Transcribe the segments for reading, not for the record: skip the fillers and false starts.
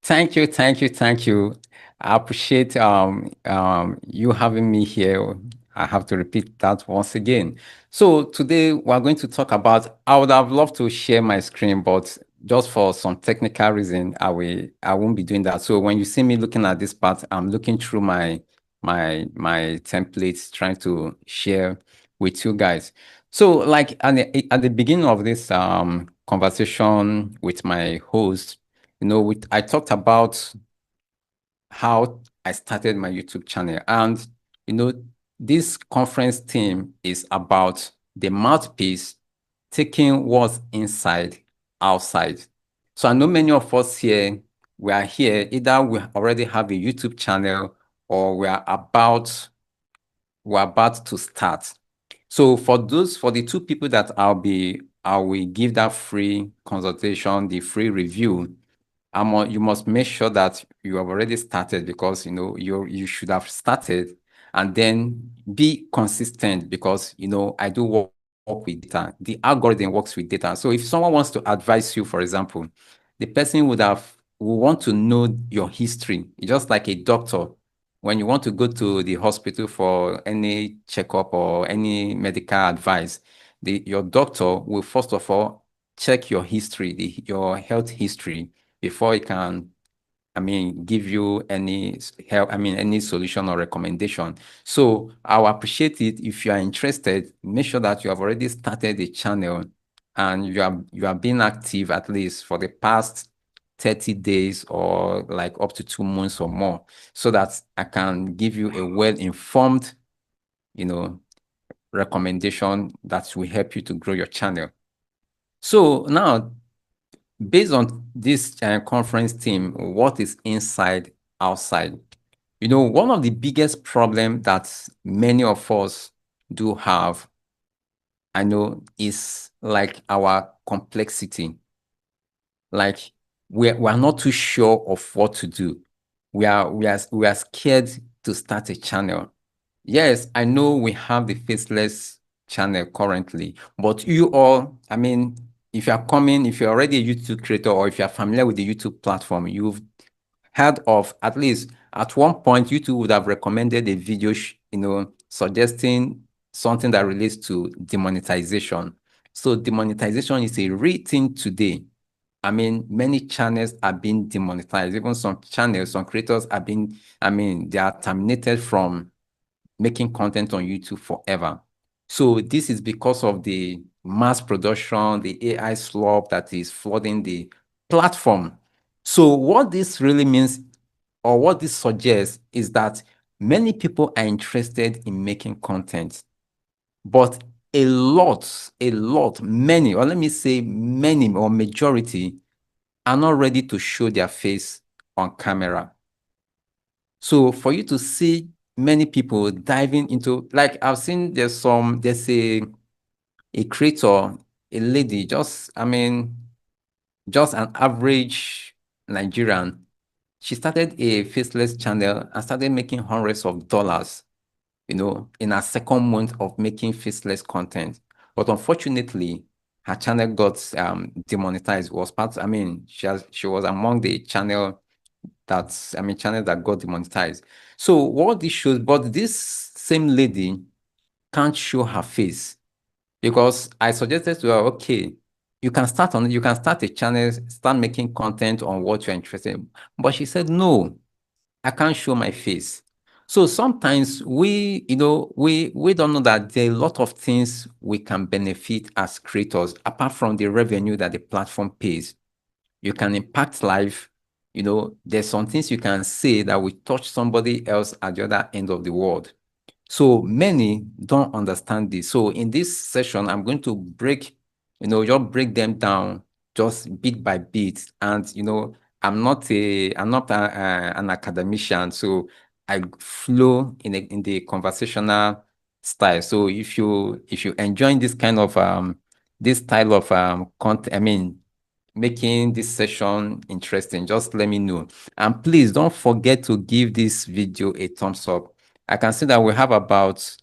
Thank you. I appreciate you having me here. I have to repeat that once again. So today we're going to talk about. I would have loved to share my screen, but just for some technical reason, I won't be doing that. So when you see me looking at this part, I'm looking through my templates, trying to share with you guys. So like at the beginning of this conversation with my host, I talked about how I started my YouTube channel. And, you know, this conference theme is about the mouthpiece taking what's inside outside. So I know many of us here, we are here, either we already have a YouTube channel or we're about to start. So for the two people that I will give that free consultation, the free review, you must make sure that you have already started, because you should have started, and then be consistent, because I do work with data. The algorithm works with data. So if someone wants to advise you, for example, the person will want to know your history. It's just like a doctor. When you want to go to the hospital for any checkup or any medical advice, your doctor will first of all check your history, your health history, before it can, give you any help, any solution or recommendation. So I'll appreciate it if you are interested. Make sure that you have already started the channel and you are being active at least for the past 30 days, or like up to 2 months or more, so that I can give you a well-informed, you know, recommendation that will help you to grow your channel. So now, based on this conference theme, what is inside, outside? One of the biggest problem that many of us do have, I know, is like our complexity. Like we are not too sure of what to do. We are scared to start a channel. Yes, I know we have the faceless channel currently, but you all, if you're already a YouTube creator, or if you're familiar with the YouTube platform, you've heard of, at least at one point, YouTube would have recommended a video, suggesting something that relates to demonetization. So demonetization is a real thing today. Many channels are being demonetized. Even some channels, some creators are being, they are terminated from making content on YouTube forever. So this is because of the mass production, the AI slop that is flooding the platform. So what this really means, or what this suggests, is that many people are interested in making content, but many, or let me say many, or majority, are not ready to show their face on camera. So for you to see many people diving into, like I've seen, there's a creator, a lady, just an average Nigerian. She started a faceless channel and started making hundreds of dollars, in her second month of making faceless content. But unfortunately, her channel got demonetized. She was among the channel that got demonetized. So what this shows, but this same lady can't show her face, because I suggested to her, okay, you can start a channel, start making content on what you're interested in. But she said, no, I can't show my face. So sometimes we don't know that there are a lot of things we can benefit as creators, apart from the revenue that the platform pays. You can impact life. There's some things you can say that will touch somebody else at the other end of the world. So many don't understand this. So in this session, I'm going to just break them down, just bit by bit. And I'm not an academician, so I flow in the conversational style. So if you enjoy this style of content, making this session interesting, just let me know. And please don't forget to give this video a thumbs up. I can see that we have about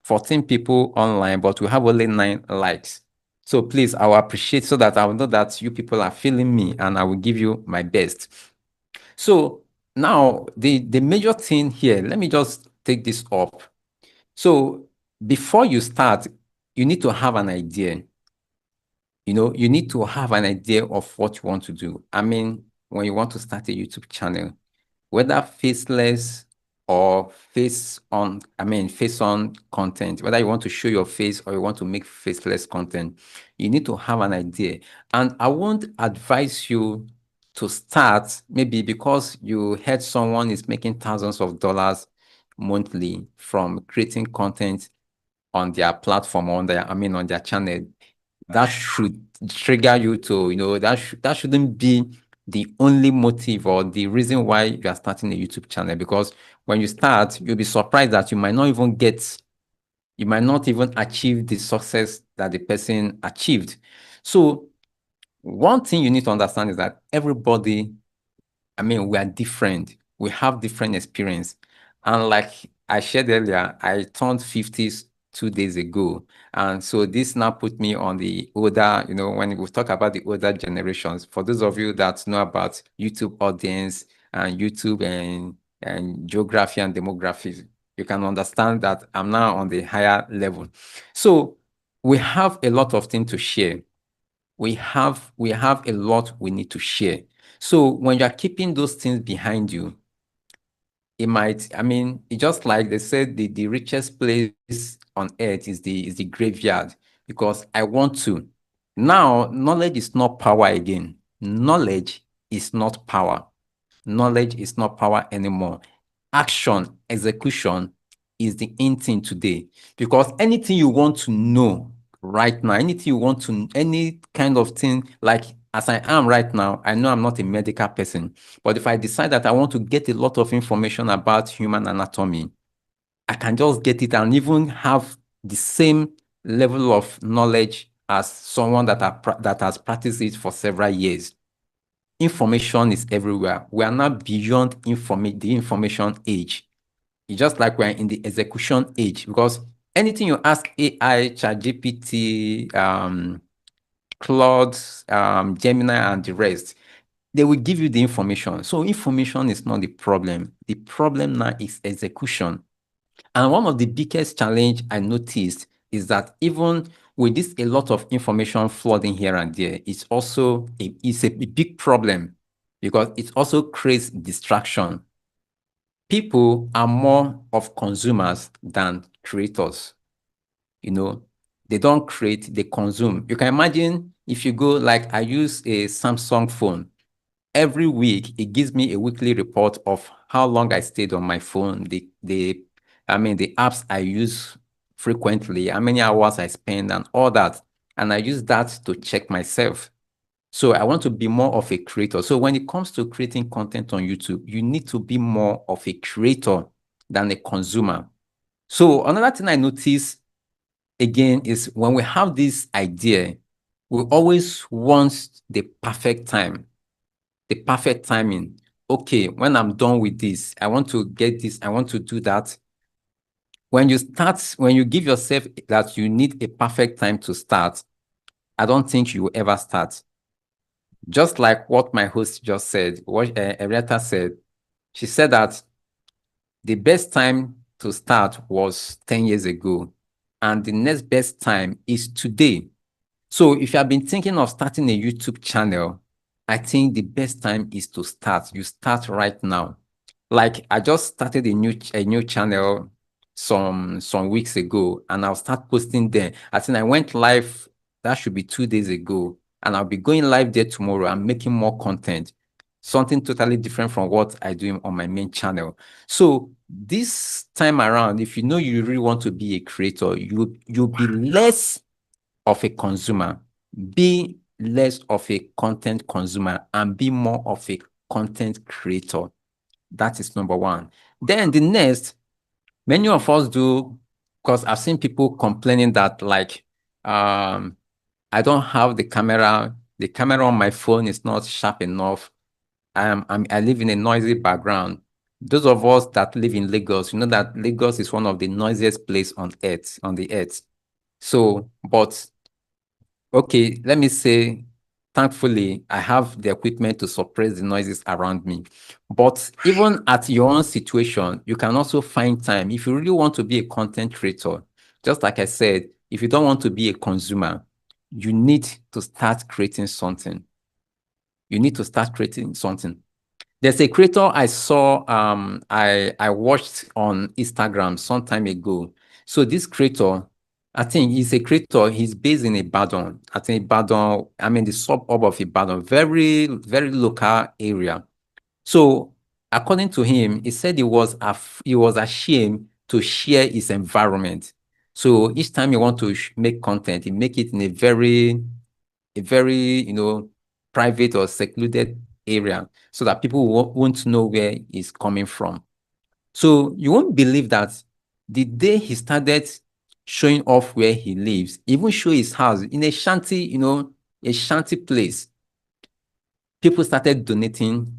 14 people online, but we have only 9 likes. So please, I will appreciate, so that I will know that you people are feeling me, and I will give you my best. So now the major thing here, let me just take this up. So before you start, you need to have an idea. You need to have an idea of what you want to do. I mean, when you want to start a YouTube channel, whether faceless or face on content, whether you want to show your face or you want to make faceless content, you need to have an idea. And I won't advise you to start maybe because you heard someone is making thousands of dollars monthly from creating content on their platform, on their channel. That should trigger you to, that shouldn't be the only motive or the reason why you are starting a YouTube channel. Because when you start, you'll be surprised that you might not even achieve the success that the person achieved. So one thing you need to understand is that everybody, we are different. We have different experience. And like I shared earlier, I turned 50s 2 days ago. And so this now put me on the older, when we talk about the older generations, for those of you that know about YouTube audience and YouTube and geography and demography, you can understand that I'm now on the higher level. So we have a lot of things to share. We have a lot we need to share. So when you're keeping those things behind you, it's just like they said, the richest place on earth is the graveyard, because I want to. Now, knowledge is not power again. Knowledge is not power. Knowledge is not power anymore. Action, execution is the in thing today. Because anything you want to know right now, any kind of thing, like as I am right now, I know I'm not a medical person, but if I decide that I want to get a lot of information about human anatomy, I can just get it and even have the same level of knowledge as someone that has practiced it for several years. Information is everywhere. We are now beyond the information age. It's just like we're in the execution age, because anything you ask AI, ChatGPT, Claude, Gemini, and the rest, they will give you the information. So information is not the problem. The problem now is execution. And one of the biggest challenge I noticed is that even with this, a lot of information flooding here and there, it's a big problem, because it also creates distraction. People are more of consumers than creators. They don't create, they consume. You can imagine if you go, like I use a Samsung phone. Every week, it gives me a weekly report of how long I stayed on my phone, the apps I use frequently, how many hours I spend, and all that. And I use that to check myself. So I want to be more of a creator. So when it comes to creating content on YouTube, you need to be more of a creator than a consumer. So another thing I notice again is when we have this idea, we always want the perfect time, the perfect timing. Okay, when I'm done with this, I want to get this, I want to do that. When you give yourself that you need a perfect time to start, I don't think you will ever start. Just like what my host just said, what Arietta said, she said that the best time to start was 10 years ago, and the next best time is today. So if you have been thinking of starting a YouTube channel, I think the best time is to start. You start right now. Like I just started a new channel some weeks ago, and I'll start posting there. I think I went live, that should be 2 days ago, and I'll be going live there tomorrow. I'm making more content, something totally different from what I do on my main channel. So this time around, if you know you really want to be a creator, you'll be less of a consumer, be less of a content consumer, and be more of a content creator. That is number one. Then the next, many of us do, because I've seen people complaining that like, I don't have the camera on my phone is not sharp enough. I live in a noisy background. Those of us that live in Lagos, you know that Lagos is one of the noisiest places on the earth. So, but okay, let me say thankfully, I have the equipment to suppress the noises around me. But even at your own situation, you can also find time. If you really want to be a content creator, just like I said, if you don't want to be a consumer, you need to start creating something. You need to start creating something. There's a creator I saw, I watched on Instagram some time ago. So this creator, I think he's a creator, he's based in Ibadan. I think Ibadan, I mean the suburb of Ibadan, very, very local area. So according to him, he said he was ashamed to share his environment. So each time you want to make content, he make it in a very, private or secluded area so that people won't know where he's coming from. So you won't believe that the day he started showing off where he lives, even show his house in a shanty, a shanty place, people started donating,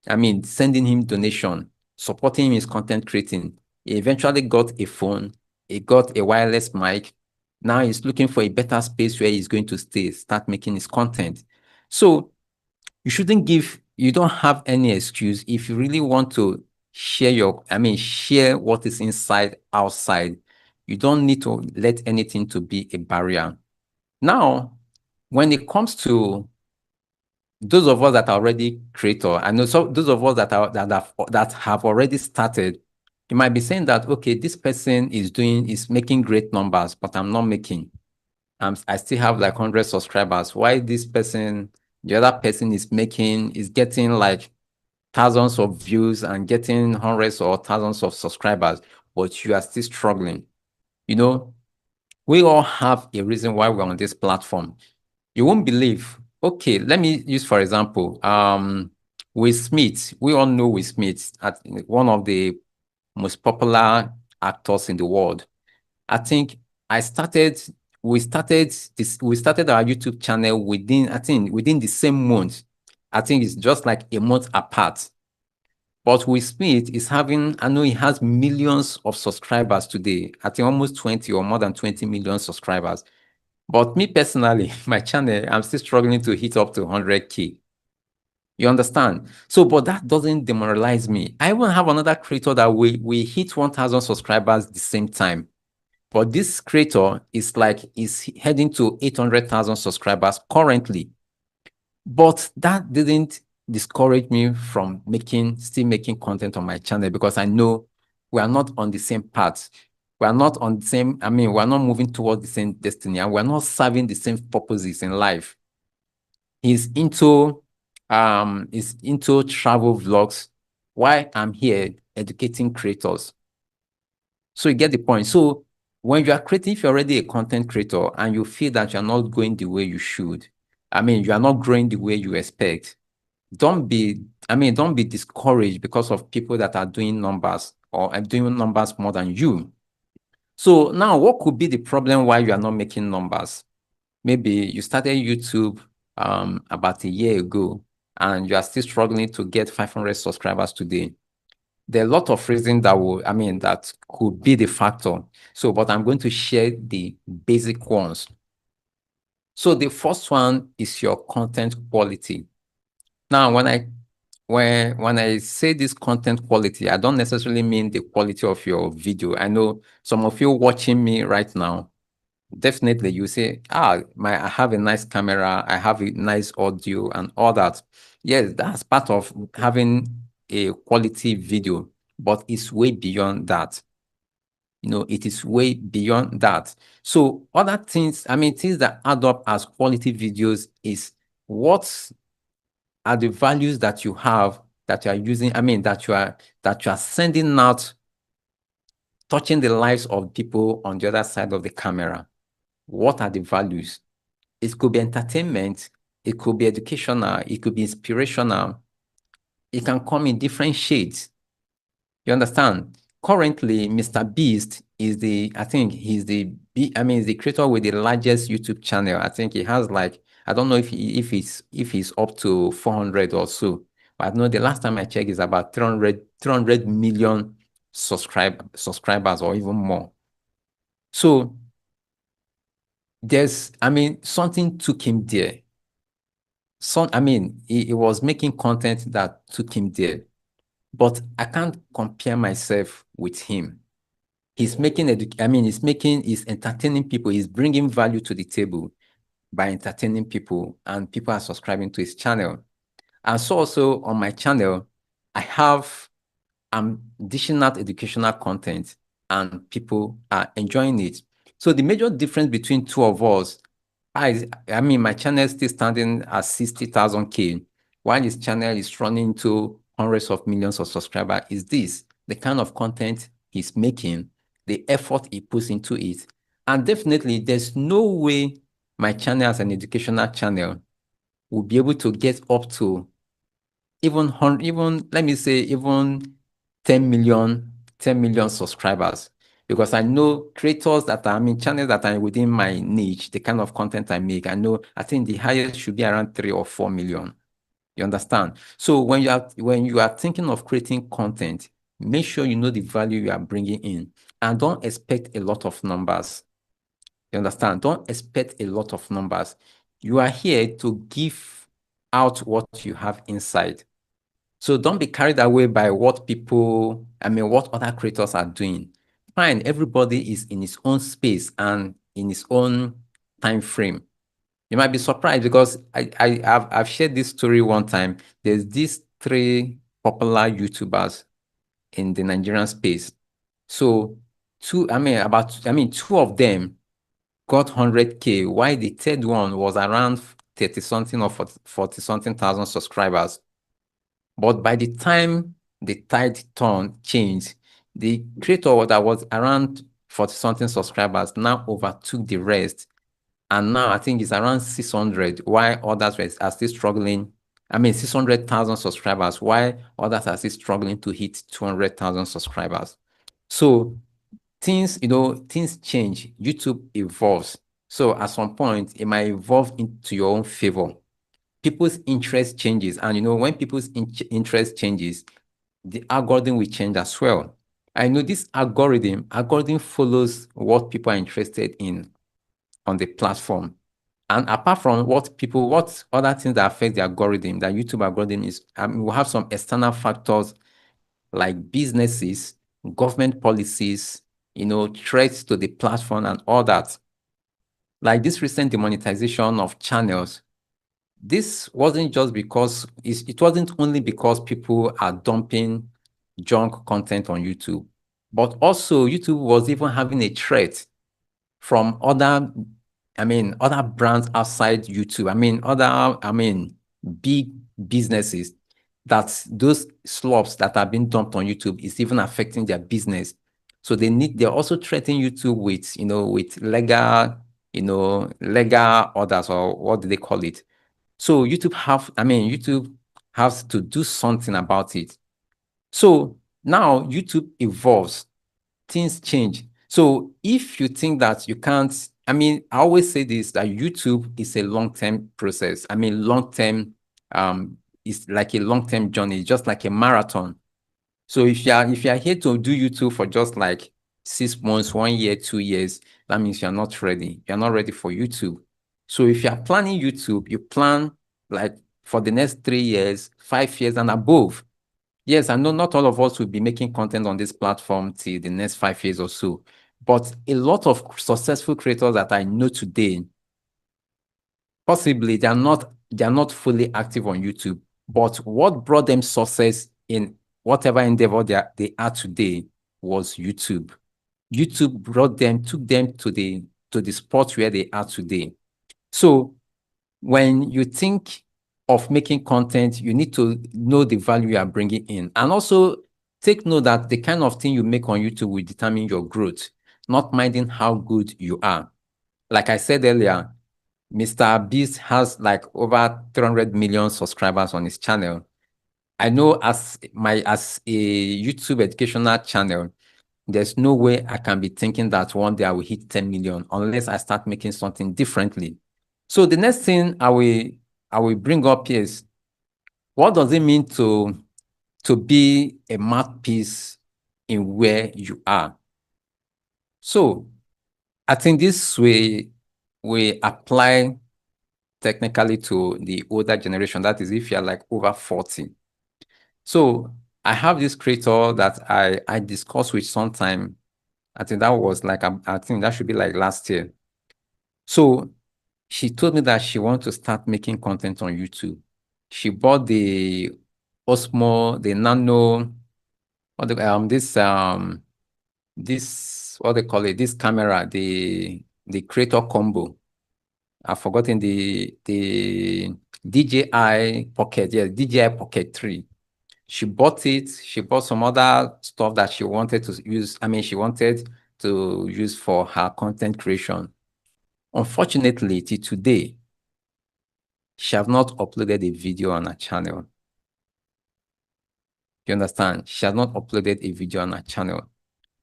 I mean, sending him donation, supporting him in his content creating. He eventually got a phone, he got a wireless mic. Now he's looking for a better space where he's going to stay, start making his content. So you don't have any excuse if you really want to share what is inside, outside. You don't need to let anything to be a barrier. Now, when it comes to those of us that are already creator, I know so those of us that have already started, you might be saying that, okay, this person is making great numbers, but I'm not making. I still have like 100 subscribers. Why the other person is getting like thousands of views and getting hundreds or thousands of subscribers, but you are still struggling. We all have a reason why we're on this platform. You won't believe. Okay, let me use, for example, Will Smith. We all know Will Smith, one of the most popular actors in the world. I think I started, we started our YouTube channel within the same month. I think it's just like a month apart. But Will Smith I know he has millions of subscribers today. I think almost 20 or more than 20 million subscribers. But me personally, my channel, I'm still struggling to hit up to 100K. You understand? So, but that doesn't demoralize me. I even have another creator that we hit 1,000 subscribers the same time. But this creator is heading to 800,000 subscribers currently. But that didn't discourage me from still making content on my channel, because I know we are not on the same path. We are not on the same, we're not moving towards the same destiny, and we're not serving the same purposes in life. He's into travel vlogs, while I'm here educating creators. So you get the point. So when you are creating, if you're already a content creator and you feel that you're not going the way you should, you are not growing the way you expect, don't be discouraged because of people that are doing numbers or are doing numbers more than you. So now, what could be the problem why you are not making numbers? Maybe you started YouTube about a year ago and you are still struggling to get 500 subscribers today. There are a lot of reasons that could be the factor. So, but I'm going to share the basic ones. So the first one is your content quality. Now, when I say this content quality, I don't necessarily mean the quality of your video. I know some of you watching me right now, definitely you say, I have a nice camera, I have a nice audio and all that. Yes, that's part of having a quality video, but it's way beyond that. It is way beyond that. So other things, things that add up as quality videos is what are the values that you have, that you are using, that you are sending out, touching the lives of people on the other side of the camera. What are the values? It could be entertainment, it could be educational, it could be inspirational. It can come in different shades. You understand? Currently, Mr. Beast is he's the creator with the largest YouTube channel. I think he has like, I don't know if he's up to 400 or so. But I know the last time I checked is about 300 million subscribers or even more. So something took him there. he was making content that took him there, but I can't compare myself with him. He's making, he's entertaining people. He's bringing value to the table by entertaining people, and people are subscribing to his channel. And so also on my channel, I'm dishing out educational content and people are enjoying it. So the major difference between two of us, my channel is still standing at 60,000 K, while his channel is running to hundreds of millions of subscribers, is this, the kind of content he's making, the effort he puts into it. And definitely there's no way my channel as an educational channel will be able to get up to even let me say even 10 million subscribers, because I know creators that are, channels that are within my niche, the kind of content I make, I think the highest should be around 3 or 4 million. You understand? So when you are thinking of creating content, make sure you know the value you are bringing in, and don't expect a lot of numbers. You understand? Don't expect a lot of numbers. You are here to give out what you have inside. So don't be carried away by what other creators are doing. Fine, everybody is in his own space and in his own time frame. You might be surprised because I've shared this story one time. There's these three popular YouTubers in the Nigerian space. So two of them got 100K, while the third one was around 30 something or 40 something thousand subscribers. But by the time the tide turn changed, the creator that was around 40 something subscribers now overtook the rest. And now I think it's around 600, while others are still struggling. 600,000 subscribers, while others are still struggling to hit 200,000 subscribers. So things change. YouTube evolves. So at some point, it might evolve into your own favor. People's interest changes. And when people's interest changes, the algorithm will change as well. I know this algorithm follows what people are interested in on the platform. And apart from what other things that affect the algorithm, the YouTube algorithm is, we have some external factors like businesses, government policies, threats to the platform and all that. Like this recent demonetization of channels, this wasn't just because, it wasn't only because people are dumping junk content on YouTube, but also YouTube was even having a threat from other brands outside YouTube. Big businesses, that those slops that are being dumped on YouTube is even affecting their business. So they're also threatening YouTube with legal orders, or what do they call it? So YouTube has to do something about it. So now YouTube evolves, things change. So if you think that you can't, I always say this, that YouTube is a long-term process. It's like a long-term journey, just like a marathon. So if you are here to do YouTube for just like 6 months, 1 year, 2 years, that means you're not ready. You're not ready for YouTube. So if you are planning YouTube, you plan like for the next 3 years, 5 years and above. Yes, I know not all of us will be making content on this platform till the next 5 years or so, but a lot of successful creators that I know today, possibly they are not fully active on YouTube, but what brought them success in whatever endeavor they are today was YouTube. YouTube took them to the spot where they are today. So when you think of making content, you need to know the value you are bringing in. And also take note that the kind of thing you make on YouTube will determine your growth, not minding how good you are. Like I said earlier, Mr. Beast has like over 300 million subscribers on his channel. I know as a YouTube educational channel, there's no way I can be thinking that one day I will hit 10 million unless I start making something differently. So the next thing I will bring up is, what does it mean to be a mouthpiece in where you are? So I think this way we apply technically to the older generation. That is, if you're like over 40. So I have this creator that I discussed with sometime. I think that was like, I think that should be like last year. So she told me that she wants to start making content on YouTube. She bought the Osmo, the Nano, what the, this what they call it, this camera, the creator combo. I've forgotten the DJI Pocket, yeah, DJI Pocket 3. She bought it. She bought some other stuff that she wanted to use. I mean, she wanted to use for her content creation. Unfortunately, till today, she have not uploaded a video on her channel. You understand? She has not uploaded a video on her channel.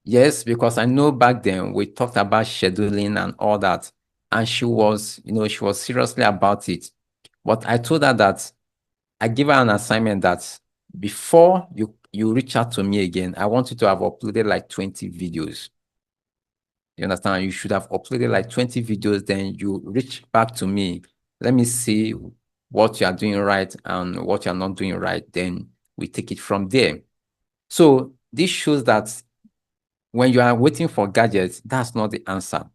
Yes, because I know back then we talked about scheduling and all that. And she was, she was seriously about it. But I told her that I give her an assignment that before you reach out to me again, I want you to have uploaded like 20 videos. You understand? You should have uploaded like 20 videos, then you reach back to me. Let me see what you are doing right and what you're not doing right. Then we take it from there. So this shows that when you are waiting for gadgets, that's not the answer.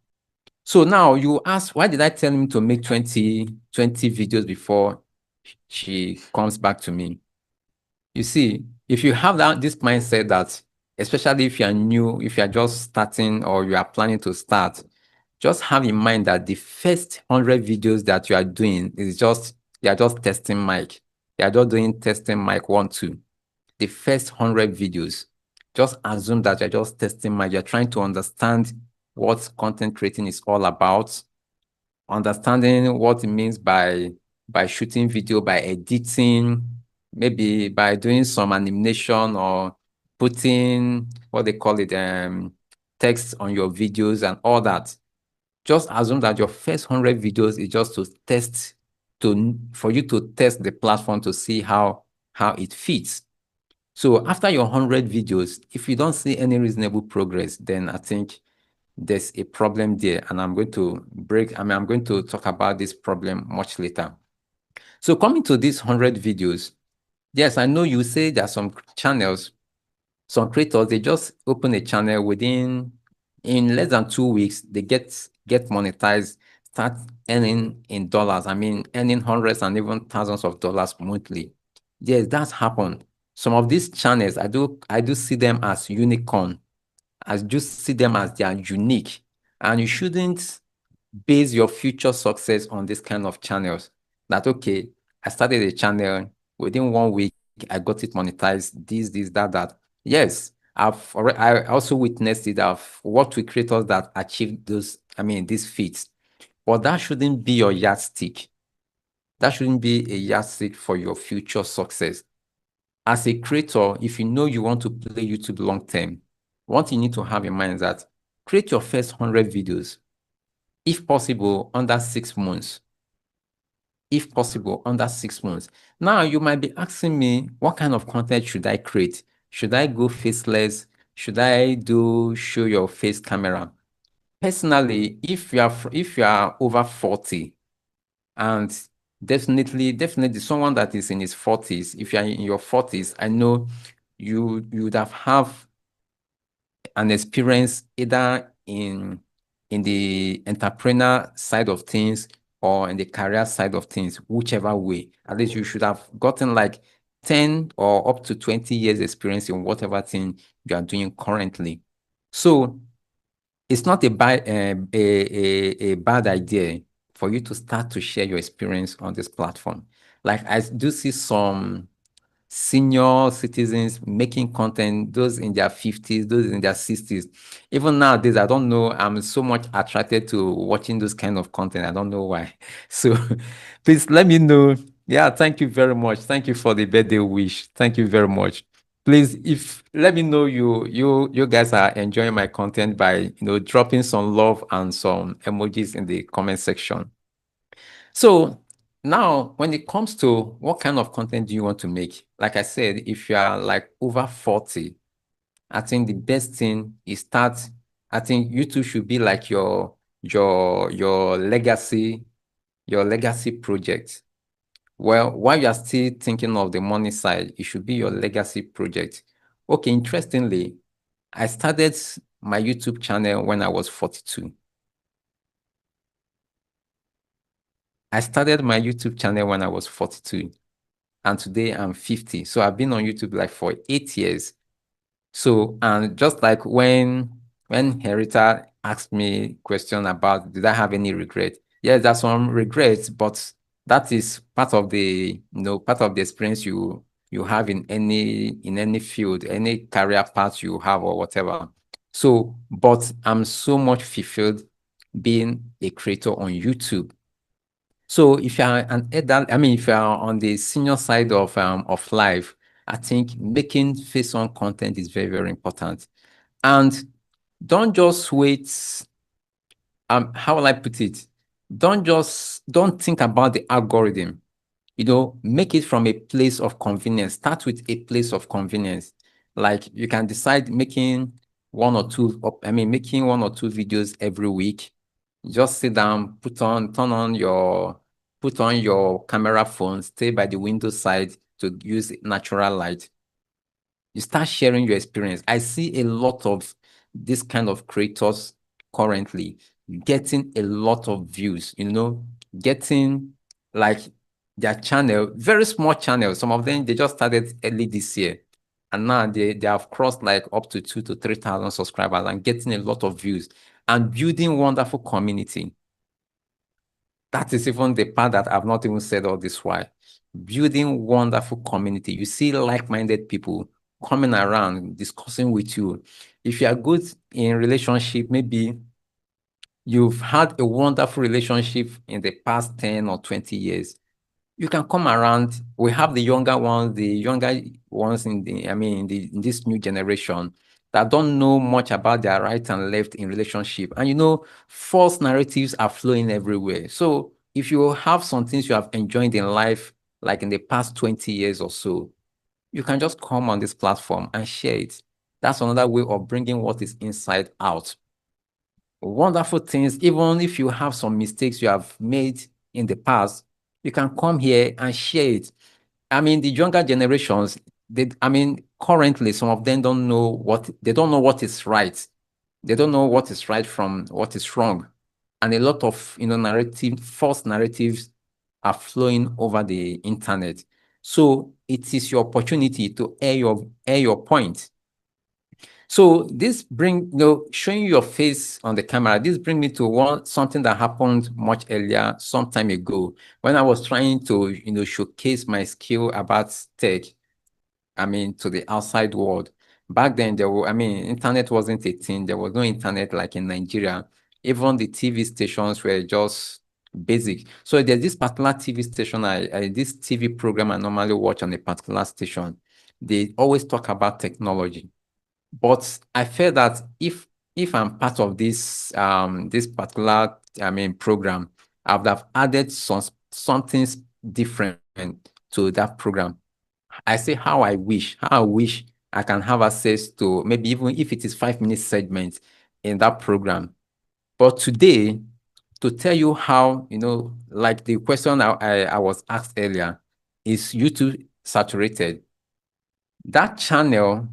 So now you ask, why did I tell him to make 20 videos before she comes back to me? You see, if you have this mindset that, especially if you're new, if you're just starting or you are planning to start, just have in mind that the first 100 videos that you are doing is just, you are just testing mic. You are just doing testing mic 1, 2. The first 100 videos, just assume that you're just testing mic. You're trying to understand what content creating is all about, understanding what it means by shooting video, by editing, maybe by doing some animation or putting what they call it, text on your videos and all that. Just assume that your first 100 videos is just to test, for you to test the platform to see how it fits. So after your 100 videos, if you don't see any reasonable progress, then I think there's a problem there. And I'm going to talk about this problem much later. So coming to these 100 videos, yes, I know you say there are some channels, some creators, they just open a channel in less than 2 weeks, they get monetized, start earning in dollars. I mean, earning hundreds and even thousands of dollars monthly. Yes, that's happened. Some of these channels, I do see them as unicorn. I just see them as they are unique. And you shouldn't base your future success on this kind of channels. That, okay, I started a channel, within 1 week, I got it monetized, this, that. Yes, I also witnessed it. I've worked with creators that achieved these feats. But that shouldn't be your yardstick. That shouldn't be a yardstick for your future success. As a creator, if you know you want to play YouTube long term, what you need to have in mind is that create your first 100 videos, if possible, under 6 months. If possible, under 6 months. Now, you might be asking me, what kind of content should I create? Should I go faceless? Should I show your face camera? Personally, if you are over 40, and definitely someone that is in his 40s, if you're in your 40s, I know you would have an experience either in the entrepreneur side of things or in the career side of things, whichever way. At least you should have gotten like 10 or up to 20 years experience in whatever thing you are doing currently. So it's not a bad idea for you to start to share your experience on this platform. Like, I do see some senior citizens making content, those in their 50s, those in their 60s. Even nowadays, I don't know, I'm so much attracted to watching those kind of content. I don't know why. So please let me know. Yeah, thank you very much. Thank you for the birthday wish. Thank you very much. Please, if let me know you guys are enjoying my content by dropping some love and some emojis in the comment section. So now, when it comes to what kind of content do you want to make? Like I said, if you are like over 40, I think the best thing is I think YouTube should be like your legacy, your legacy project. Well, while you are still thinking of the money side, it should be your legacy project. Okay, interestingly, I started my YouTube channel when I was 42. I started my YouTube channel when I was 42, and today I'm 50. So I've been on YouTube like for 8 years. So, and just like when Herita asked me question about did I have any regret? Yes, there's some regrets, but that is part of the, part of the experience you have in any field, any career path you have or whatever. So, but I'm so much fulfilled being a creator on YouTube. So if you're an adult, I mean, if you're on the senior side of life, I think making face-on content is very, very important. And don't just wait. How will I put it? Don't think about the algorithm. Make it from a place of convenience. Start with a place of convenience. Like you can decide making making one or two videos every week. Just sit down, put on your camera phone, stay by the window side to use natural light. You start sharing your experience. I see a lot of this kind of creators currently getting a lot of views, getting like their channel, very small channel. Some of them, they just started early this year. And now they have crossed like up to 2,000 to 3,000 subscribers and getting a lot of views and building wonderful community. That is even the part that I've not even said all this while. Building wonderful community. You see like-minded people coming around, discussing with you. If you are good in relationship, maybe you've had a wonderful relationship in the past 10 or 20 years. You can come around. We have the younger ones in this new generation that don't know much about their right and left in relationship. And false narratives are flowing everywhere. So if you have some things you have enjoyed in life, like in the past 20 years or so, you can just come on this platform and share it. That's another way of bringing what is inside out. Wonderful things, even if you have some mistakes you have made in the past, you can come here and share it. I mean, the younger generations, currently, some of them don't know what is right. They don't know what is right from what is wrong. And a lot of, false narratives are flowing over the internet. So it is your opportunity to air your point. So this showing your face on the camera, this brings me to something that happened much earlier, some time ago, when I was trying to, showcase my skill about tech, to the outside world. Back then, internet wasn't a thing. There was no internet like in Nigeria. Even the TV stations were just basic. So there's this particular TV station, this TV program I normally watch on a particular station. They always talk about technology. But I felt that if I'm part of this particular program, I would have added something different to that program. I say how I wish I can have access to maybe even if it is 5 minute segment in that program. But today, to tell you how, like the question I was asked earlier, is YouTube saturated? That channel,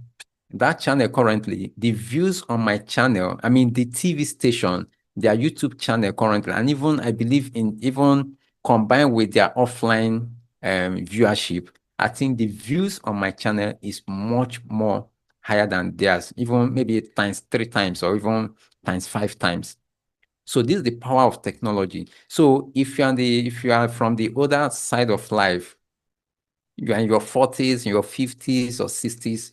that channel currently, the views on my channel, the TV station, their YouTube channel currently, and even I believe in even combined with their offline viewership, I think the views on my channel is much more higher than theirs, even maybe times 3 times or even times 5 times. So this is the power of technology. So if you are from the other side of life, you are in your 40s, in your 50s or 60s,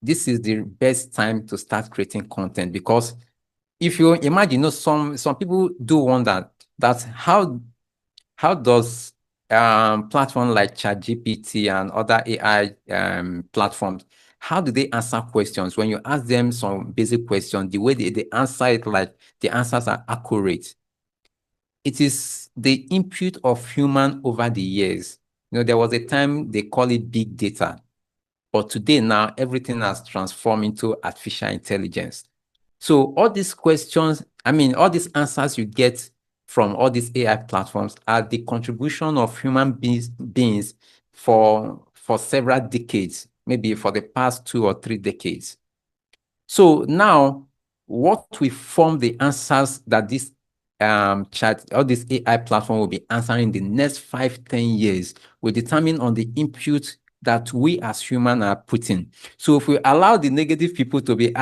this is the best time to start creating content, because if you imagine, some people do wonder that how does platform like ChatGPT and other AI platforms, how do they answer questions? When you ask them some basic questions, the way they answer it, like the answers are accurate. It is the input of human over the years. There was a time they call it big data, but today now everything has transformed into artificial intelligence. So all these questions, all these answers you get from all these AI platforms are the contribution of human beings for several decades, maybe for the past 2 or 3 decades. So now, what will form the answers that this chat or this AI platform will be answering in the next 5-10 years will determine on the input that we as humans are putting. So if we allow the negative people to be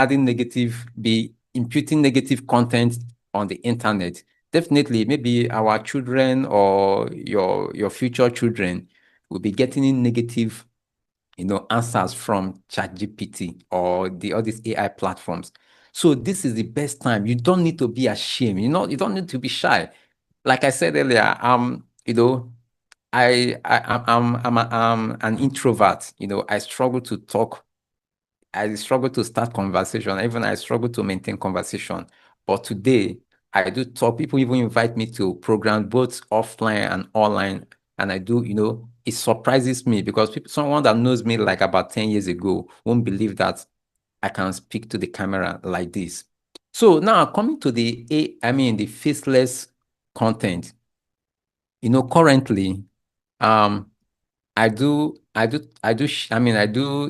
be imputing negative content on the internet, definitely maybe our children or your future children will be getting negative answers from ChatGPT or all these AI platforms. So this is the best time. You don't need to be ashamed. You don't need to be shy. Like I said earlier, I'm an introvert. I struggle to talk. I struggle to start conversation. Even I struggle to maintain conversation. But today, I do talk. People even invite me to programs, both offline and online. And I do, it surprises me because someone that knows me like about 10 years ago won't believe that I can speak to the camera like this. So now coming to the faceless content, currently, um, I do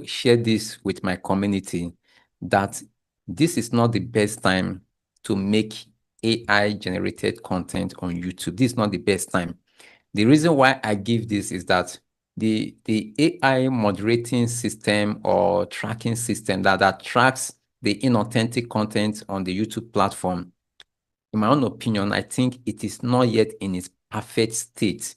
share this with my community that this is not the best time to make AI generated content on YouTube. This is not the best time. The reason why I give this is that the AI moderating system or tracking system that tracks the inauthentic content on the YouTube platform, in my own opinion, I think it is not yet in its perfect state.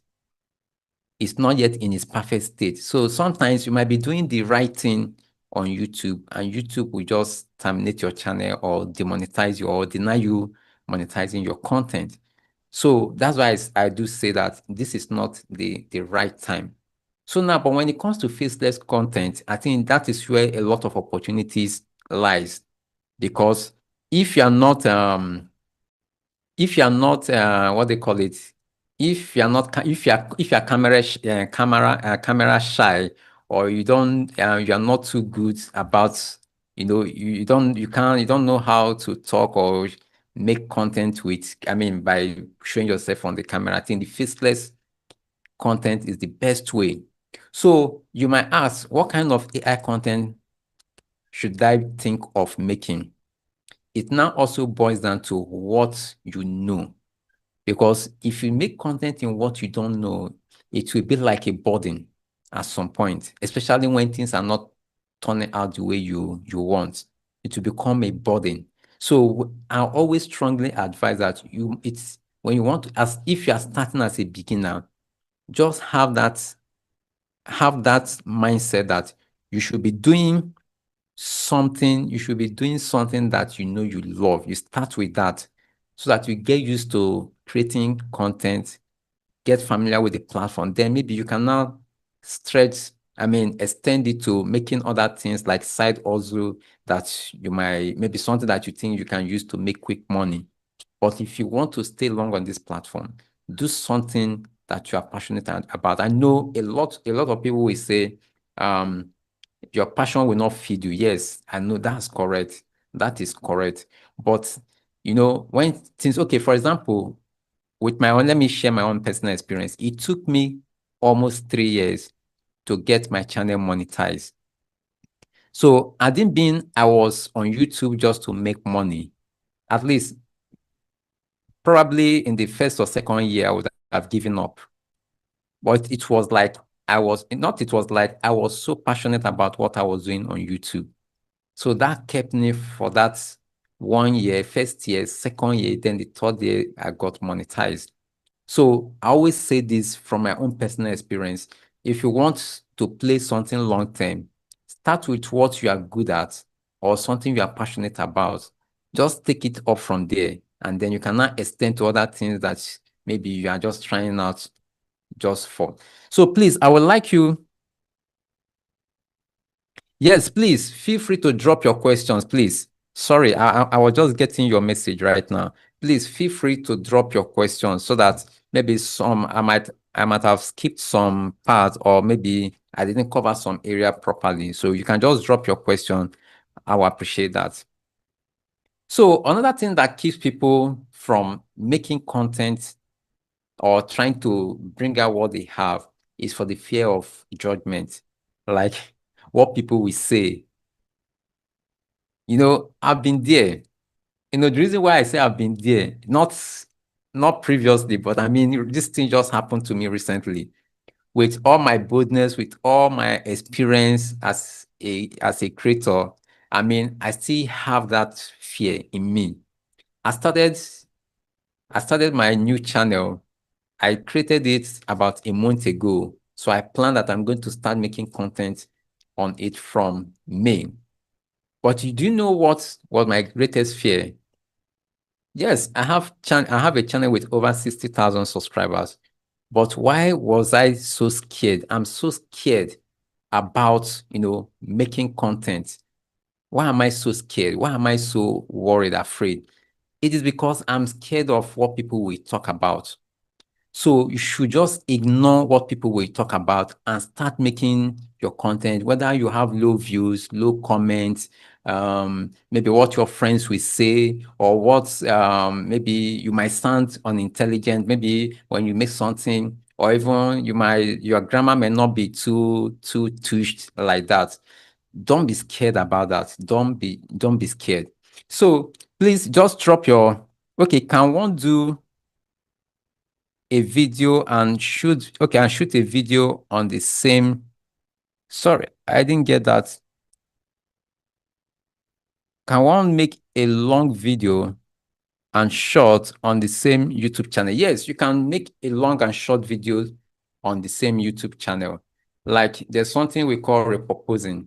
It's not yet in its perfect state. So sometimes you might be doing the right thing on YouTube and YouTube will just terminate your channel or demonetize you or deny you monetizing your content. So that's why I do say that this is not the right time. So now, but when it comes to faceless content, I think that is where a lot of opportunities lies because if you're not what they call it, if you're camera shy, or you're not too good about, you don't know how to talk or make content by showing yourself on the camera. I think the faceless content is the best way. So you might ask, what kind of AI content should I think of making? It now also boils down to what you know. Because if you make content in what you don't know, it will be like a burden at some point, especially when things are not turning out the way you want. It will become a burden. So I always strongly advise that it's when you want to, as if you are starting as a beginner, just have that mindset that you should be doing you should be doing something that you love. You start with that so that you get used to creating content, get familiar with the platform. Then maybe you can now extend it to making other things like side hustle that maybe something that you think you can use to make quick money. But if you want to stay long on this platform, do something that you are passionate about. I know a lot of people will say, your passion will not feed you. Yes, I know that's correct. That is correct. But when things, okay, for example, let me share my own personal experience. It took me almost 3 years to get my channel monetized. So I was on YouTube just to make money. At least probably in the first or second year, I would have given up. But it was like I was so passionate about what I was doing on YouTube. So that kept me for that 1 year, first year, second year, then the third year, I got monetized. So I always say this from my own personal experience. If you want to play something long term, start with what you are good at or something you are passionate about. Just take it up from there, and then you can now extend to other things that maybe you are just trying out just for. So please, I would like you. Yes, please feel free to drop your questions, please. Sorry, I was just getting your message right now. Please feel free to drop your questions so that maybe I might have skipped some parts, or maybe I didn't cover some area properly. So you can just drop your question. I will appreciate that. So another thing that keeps people from making content or trying to bring out what they have is for the fear of judgment, like what people will say. I've been there. The reason why I say I've been there, not previously, but I mean, this thing just happened to me recently. With all my boldness, with all my experience as a creator, I mean, I still have that fear in me. I started I started my new channel. I created it about a month ago. So I plan that I'm going to start making content on it from May. But you do know what was my greatest fear? Yes, I have a channel with over 60,000 subscribers. But why was I so scared? I'm so scared about, making content. Why am I so scared? Why am I so worried, afraid? It is because I'm scared of what people will talk about. So you should just ignore what people will talk about and start making your content, whether you have low views, low comments, maybe what your friends will say, or what maybe you might sound unintelligent, maybe when you make something, or even your grammar may not be too touched like that. Don't be scared about that. Don't be scared. So please just drop your, okay, can one do a video and shoot a video on the same, sorry, I didn't get that. Can one make a long video and short on the same YouTube channel? Yes, you can make a long and short video on the same YouTube channel. Like there's something we call repurposing.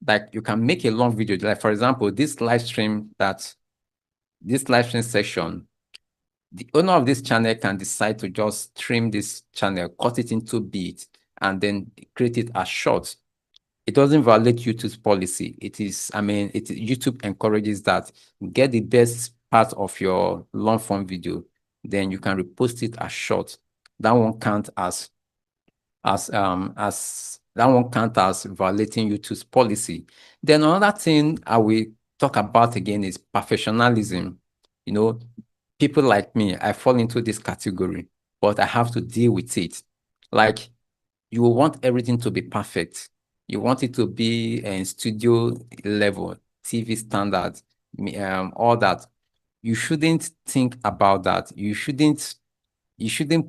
Like you can make a long video, like for example, this live stream session, the owner of this channel can decide to just trim this channel, cut it into bits, and then create it as short. It doesn't violate YouTube's policy. YouTube encourages that. Get the best part of your long form video, then you can repost it as short. That won't count as violating YouTube's policy. Then another thing I will talk about again is professionalism. You know, people like me, I fall into this category, but I have to deal with it. Like, you want everything to be perfect. You want it to be in studio level, TV standards, all that. You shouldn't think about that. You shouldn't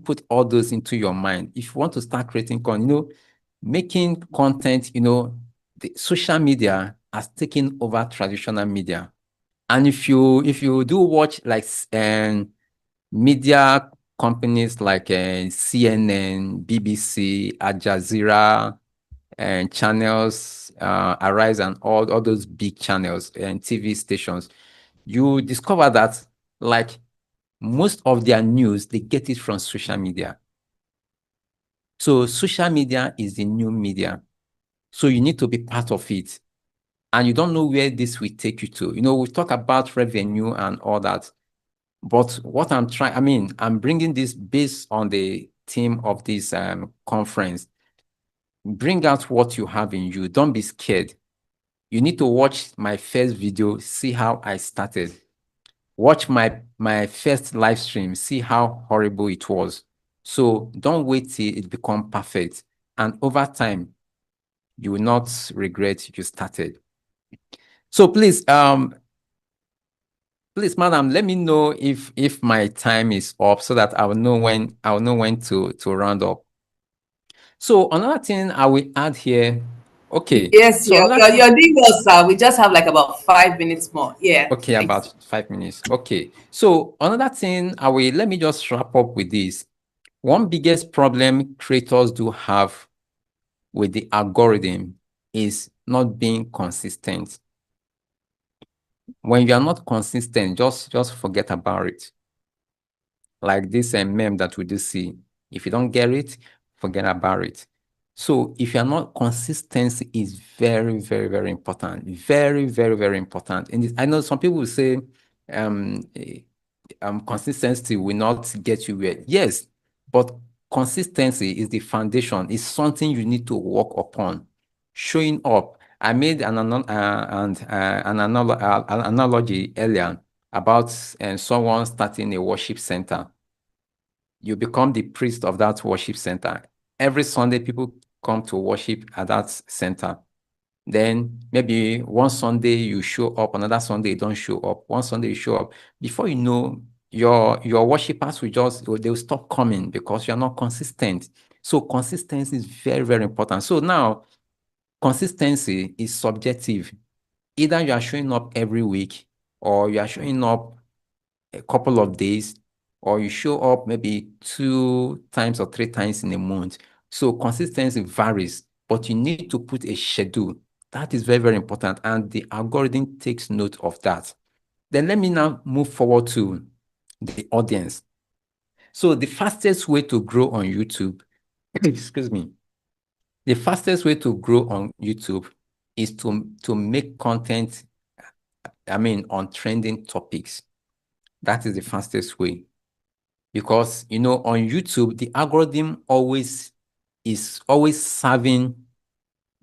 put all those into your mind. If you want to start creating making content, the social media has taken over traditional media. And if you do watch like media companies like CNN, BBC, Al Jazeera, and channels, Arise, and all those big channels and TV stations, you discover that like most of their news, they get it from social media. So social media is the new media. So you need to be part of it. And you don't know where this will take you to. We talk about revenue and all that. But what I'm bringing this based on the theme of this conference. Bring out what you have in you. Don't be scared. You need to watch my first video, see how I started. Watch my first live stream, see how horrible it was. So don't wait till it become perfect. And over time, you will not regret you started. So please, madam, let me know if my time is up so that I will know when to round up. So another thing I will add here. Okay. Yes, So you're, another you're, thing. you're doing well, sir. We just have like about 5 minutes more. Yeah, Okay, thanks. about 5 minutes. Okay. So another thing let me just wrap up with this. One biggest problem creators do have with the algorithm is not being consistent. When you are not consistent, just forget about it. Like this meme that we do see. If you don't get it, forget about it. So if you're not, consistency is very, very, very important. Very, very, very important. And I know some people will say um, eh, consistency will not get you where. Yes, but consistency is the foundation. It's something you need to work upon. Showing up. I made an analogy earlier. about someone starting a worship center. You become the priest of that worship center. Every Sunday, people come to worship at that center. Then maybe one Sunday you show up, another Sunday you don't show up. One Sunday you show up. Before you know, your worshipers they'll stop coming because you're not consistent. So consistency is very, very important. So now consistency is subjective. Either you are showing up every week or you are showing up a couple of days, or you show up maybe 2 times or 3 times in a month. So consistency varies, but you need to put a schedule. That is very, very important. And the algorithm takes note of that. Then let me now move forward to the audience. So the fastest way to grow on YouTube, excuse me, the fastest way to grow on YouTube is to make content, on trending topics. That is the fastest way. Because, on YouTube, the algorithm is always serving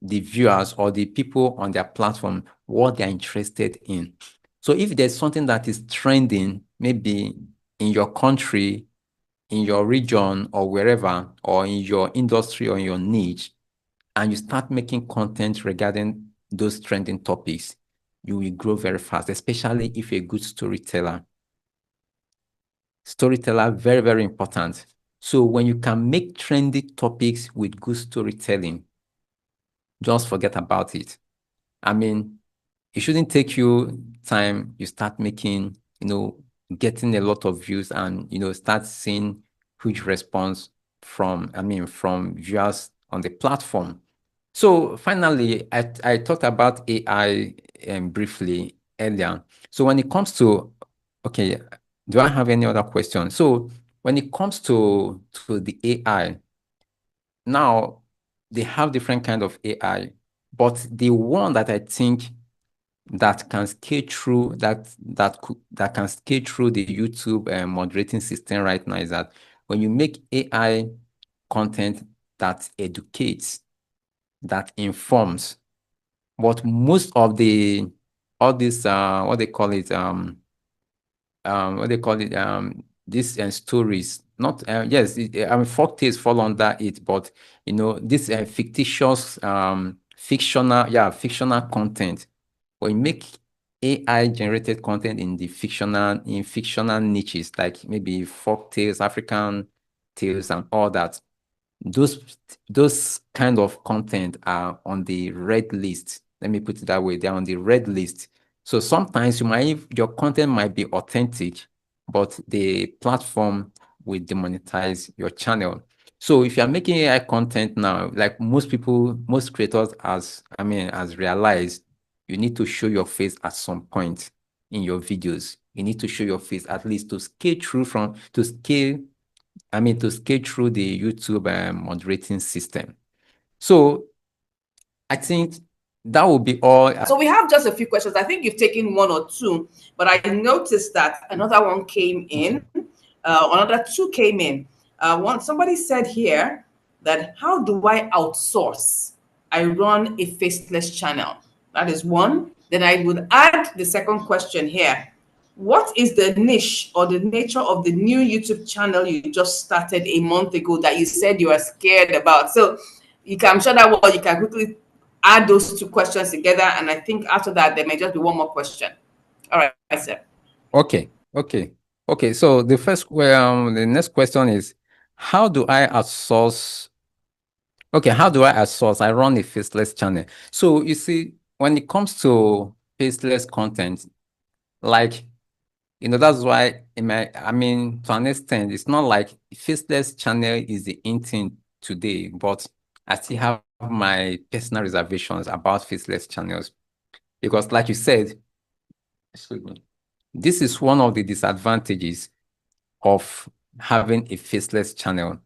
the viewers or the people on their platform what they're interested in. So if there's something that is trending, maybe in your country, in your region or wherever, or in your industry or in your niche, and you start making content regarding those trending topics, you will grow very fast, especially if you're a good storyteller. Storyteller, very, very important. So when you can make trendy topics with good storytelling, just forget about it. It shouldn't take you time. You start making, getting a lot of views and, start seeing huge response from viewers on the platform. So finally, I talked about AI briefly earlier. So when it comes to, okay, do I have any other questions? So when it comes to the AI, now they have different kind of AI, but the one that I think that can scale through that can scale through the YouTube moderating system right now is that when you make AI content that educates, that informs, but most of all this what they call it these stories, not yes folk tales fall under it, but this fictitious fictional content. When you make AI generated content in the fictional niches, like maybe folk tales, African tales and all that, those kind of content are on the red list. Let me put it that way. They're on the red list. So sometimes your content might be authentic, but the platform will demonetize your channel. So if you're making AI content now, like most creators has realized, you need to show your face at some point in your videos. You need to show your face at least to scale through the YouTube moderating system. So I think that will be all. So we have just a few questions. I think you've taken one or two, but I noticed that another one came in. Another two came in. Somebody said here that how do I outsource? I run a faceless channel. That is one. Then I would add the second question here. What is the niche or the nature of the new YouTube channel you just started a month ago that you said you are scared about? So I'm sure that you can quickly add those two questions together. And I think after that, there may just be one more question. All right, sir. Okay. So the next question is, how do I outsource? Okay, how do I outsource? I run a faceless channel. So you see, when it comes to faceless content, like that's why to an extent, it's not like faceless channel is the in thing today, but I still have my personal reservations about faceless channels because, like you said, excuse me, this is one of the disadvantages of having a faceless channel,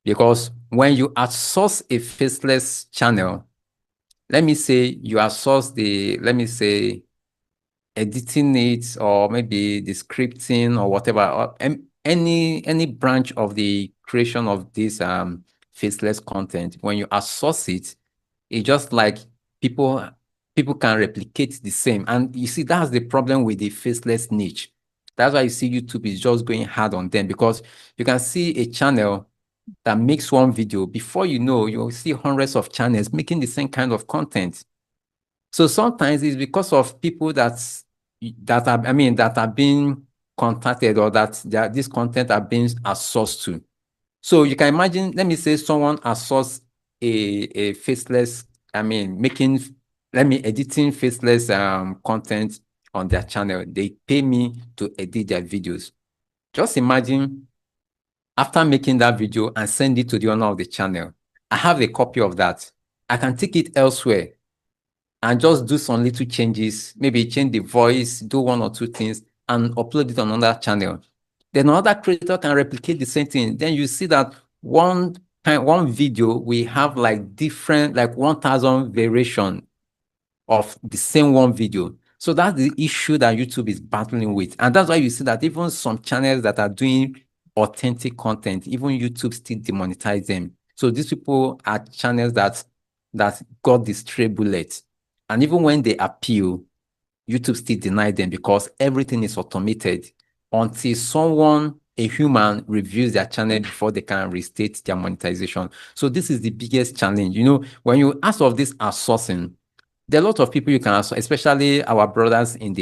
because when you outsource a faceless channel, let me say you outsource editing it, or maybe the scripting or whatever, or any branch of the creation of this faceless content. When you outsource it, it's just like people people can replicate the same. And you see, that's the problem with the faceless niche. That's why you see YouTube is just going hard on them, because you can see a channel that makes one video. Before you know, you'll see hundreds of channels making the same kind of content. So sometimes it's because of people that are being contacted, or that this content are being outsourced to. So you can imagine, let me say someone outsource a faceless, editing faceless content on their channel. They pay me to edit their videos. Just imagine, after making that video and send it to the owner of the channel, I have a copy of that. I can take it elsewhere and just do some little changes, maybe change the voice, do one or two things, and upload it on another channel. Then another creator can replicate the same thing. Then you see that one video, we have like different, like 1,000 variation of the same one video. So that's the issue that YouTube is battling with. And that's why you see that even some channels that are doing authentic content, even YouTube still demonetize them. So these people are channels that got the stray bullet. And even when they appeal, YouTube still deny them, because everything is automated until someone, a human, reviews their channel before they can restate their monetization. So this is the biggest challenge. You know, when you ask of this outsourcing, there are a lot of people you can ask, especially our brothers in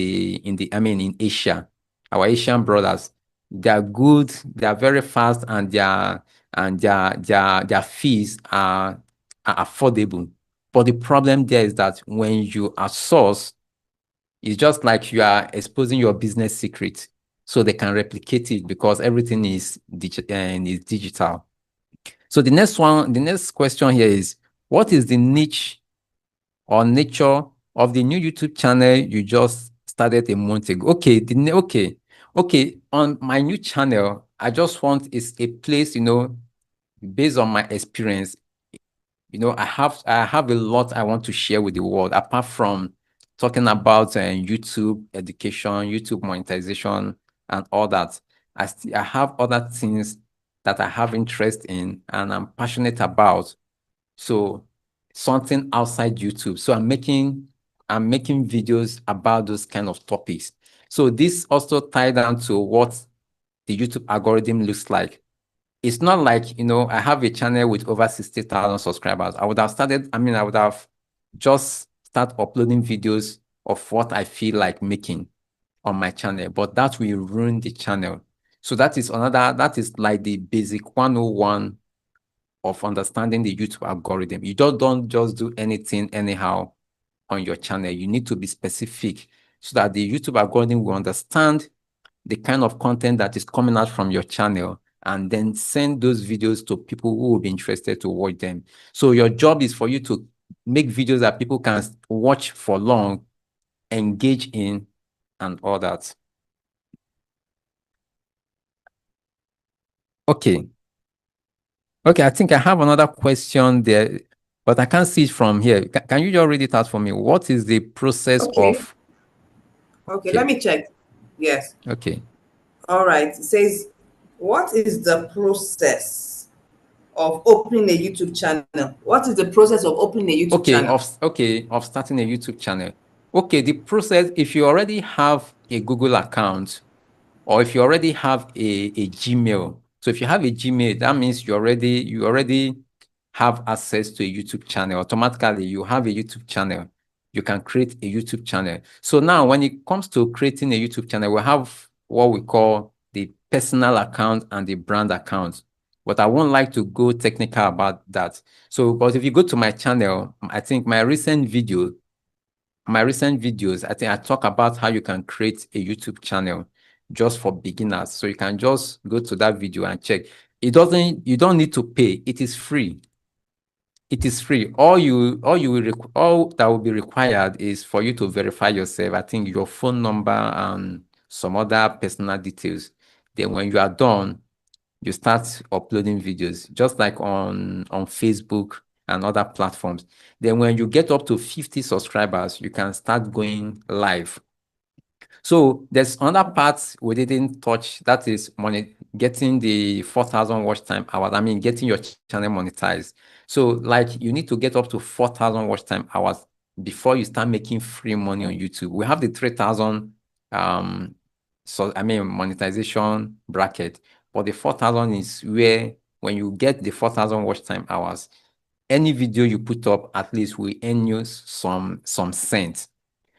Asia, our Asian brothers. They are good, they are very fast, and their fees are affordable. But the problem there is that when you outsource, it's just like you are exposing your business secret, so they can replicate it, because everything is digital. So the next question here is, what is the niche or nature of the new YouTube channel you just started a month ago? Okay. On my new channel, I just want is a place, based on my experience. I have a lot I want to share with the world, apart from talking about YouTube education, YouTube monetization, and all that. I have other things that I have interest in and I'm passionate about. So something outside YouTube. So I'm making videos about those kind of topics. So this also tied down to what the YouTube algorithm looks like. It's not like, I have a channel with over 60,000 subscribers. I would have just start uploading videos of what I feel like making on my channel, but that will ruin the channel. So that is like the basic 101 of understanding the YouTube algorithm. You just don't just do anything anyhow on your channel. You need to be specific so that the YouTube algorithm will understand the kind of content that is coming out from your channel, and then send those videos to people who will be interested to watch them. So your job is for you to make videos that people can watch for long, engage in, and all that. Okay. Okay, I think I have another question there, but I can't see it from here. Can you just read it out for me? What is the process Okay. of... Okay, let Okay, me check. Yes. okay. All right. It says, what is the process of opening a YouTube channel? What is the process of opening a YouTube channel? Of starting a YouTube channel. Okay, the process, if you already have a Google account, or if you already have a Gmail. So if you have a Gmail, that means you already have access to a YouTube channel. Automatically, you have a YouTube channel. You can create a YouTube channel. So now when it comes to creating a YouTube channel, we have what we call the personal account and the brand account. But I won't like to go technical about that. So, but if you go to my channel, I think my recent videos, I think I talk about how you can create a YouTube channel just for beginners. So you can just go to that video and check. You don't need to pay. It is free. It is free. All that will be required is for you to verify yourself. I think your phone number and some other personal details. Then when you are done, you start uploading videos, just like on Facebook and other platforms. Then when you get up to 50 subscribers, you can start going live. So there's another part we didn't touch, that is money, getting the 4,000 watch time hours. Getting your channel monetized. So like you need to get up to 4,000 watch time hours before you start making free money on YouTube. We have the 3,000 monetization bracket, but the 4,000 is where when you get the 4,000 watch time hours, any video you put up at least will earn you some cents.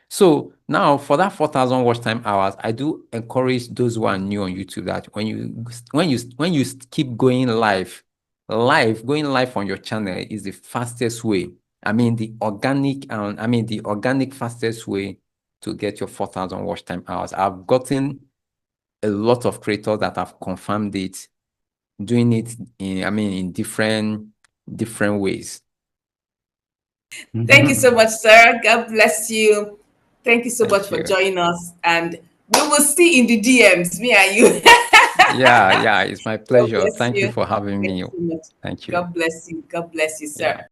So now for that 4,000 watch time hours, I do encourage those who are new on YouTube that when you keep going live on your channel is the fastest way. The organic fastest way to get your 4,000 watch time hours. I've gotten a lot of creators that have confirmed it, doing it in different ways. Thank you so much, sir. God bless you. Thank you so Thank much for you. joining us, and we will see in the DMs, me and you. Yeah, it's my God pleasure. bless Thank you you. for having Thank me. you so much. Thank you. God bless you. God bless you, sir. Yeah.